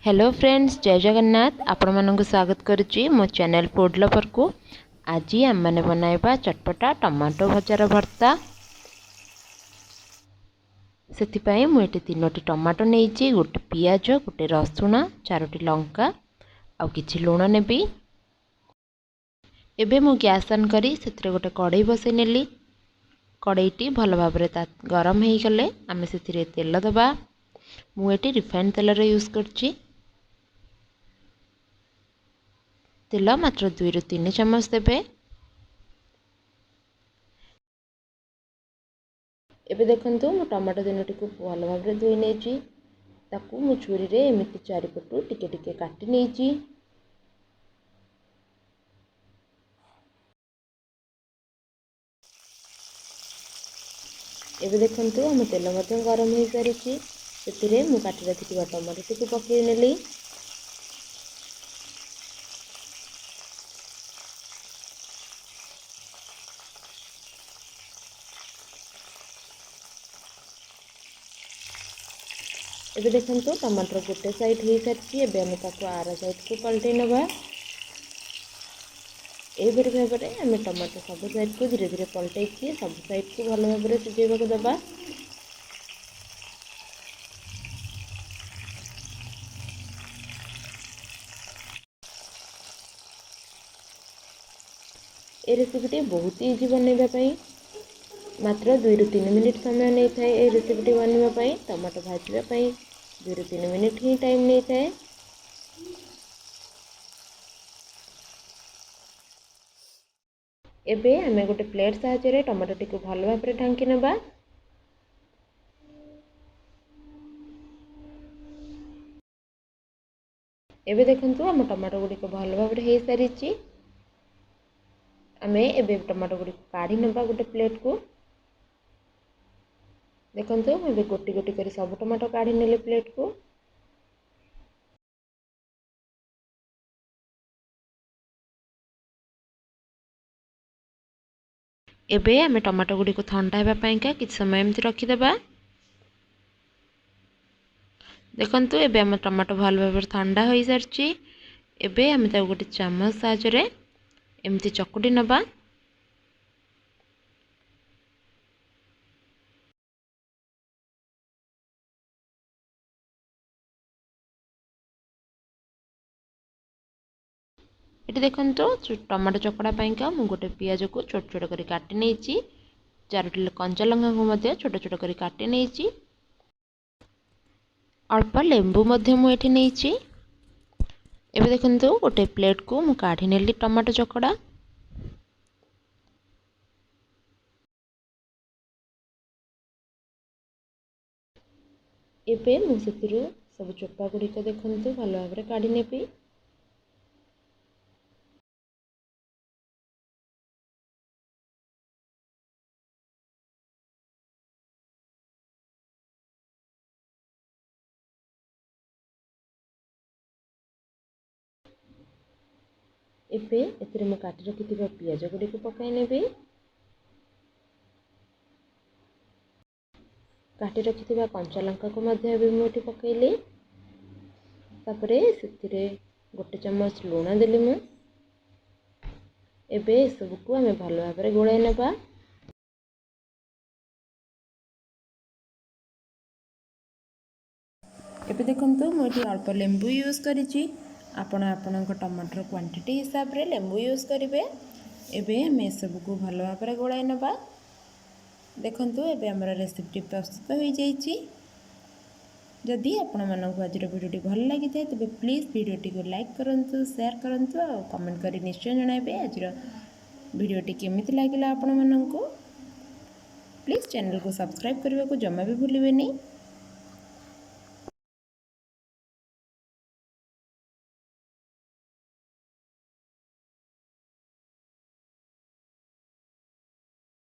Hello friends, जय जगन्नाथ। आपण मानक स्वागत करुच्ची मो चैनल फूड लवर को। आज आम मैंने बनाइबा चटपटा टमाटो भजार भर्ता। से मुझे 3टी टमाटो नहीं, गोटे पियाज, गोटे रसुण, 4टी लंका आउ किछि लुण नेबी। एबे मु गैस ऑन करी से गोटे कढ़ई बसई नेली। कढ़ईटी भल भाव गरम हो गले आम से तेल दबा। मुझे रिफाइंड तेल यूज करछि। तेल मात्र 2 ରୁ 3 चामच देबे। एबे देखंतु मु टमाटो 3टी को भल भाव धोई नेछि। ताकू मु छुरी रे एमिति चारिपटू टिके टिके काटी नेछि। एबे देखंतु हम तेल मध्य गरम हो सारिछि। सेतिरे मु काटी रखिथिबा टमाटो टिको पकेइ नेली। एबे देखंतु टमाटर गोटे साइड हो सारी। एबे हम ताको आर साइड को पलटै नबा। एबेर भाव में आम टमाटर सब साइड को धीरे धीरे पलटै सब साइड को भल भाव में सिझेबा को दबा। ए रेसिपीटी बहुत इजी बनवाई। मात्र 2 ରୁ 3 मिनिट समय नहीं थाए। ए रेसिपीटी बनवाई टमाटो भाजवाई 2 ରୁ 3 मिनिट ही टाइम नहीं थाए। एबे आमे गोटे प्लेट साहाय्य टमाटो टी को भल भाव में ढांकी नबा। एबे देखंतु हम टमाटो गुडी को भल भाव में हो सारी। आमे एबे टमाटो गुडी को काढ़ी नबा गोटे प्लेट को। देखंतु एबे गोटी गोटी करी सब टमाटो काढ़ी नेले प्लेट को। एबे आमे टमाटो गुडी को ठंडा हेबा पईका किछ समय एमति रखिदेबा। देखंतु एबे आम टमाटो भल भाव ठंडा हो सारी। एबे आमे ताको गोटे चामच साहाय्य एमति चकुटी नबा। ये देखंतु टमाटो चकड़ा पाइका मु गोटे पियाज को छोट छोट करी काटी नेछि। 4टी कंचा लंका को मध्य छोट छोट करी काटी नेछि। अल्प लेंबू मध्य मु एठी नेछि। एबे देखंतु गोटे प्लेट को मु काढ़ी नेली टमाटो चकड़ा। एबे मु सेतिरु सब चोपा गुडी को देखंतु भल भाव में काढ़ी नेबी। एबे एतिरे मु काटी रखिथिबा पियाज गुडी को पकाई नेबी। काटी रखिथिबा कंचा लंका को मध्य एबे मु एठी पकेइली। तापरे सेतिरे गोटे चम्मच लुण देली मु। एबे सब को हमें भल भाव में गोळाई नबा। एबे देखंतु मु एठी अल्प लेंबू यूज करिछि। आपण आपणक टमाटर क्वांटिटी हिसाब रे लेंबू यूज करिवे। एबे हम सब को भल भाव में गोळाई नबा। देखंतु एबे हमर रेसिपी प्रस्तुत हो जाइछि। जदि आपण मानक आज वीडियोटी भल लगी थाए तबे प्लीज वीडियोटी को लाइक करंतु, शेयर करंतु और कमेंट करी निश्चय जणाइबे आज वीडियोटी केमिति लागिला आपण मानक। प्लीज चैनल को सब्सक्राइब करने को जमा भी भूलिबेनी।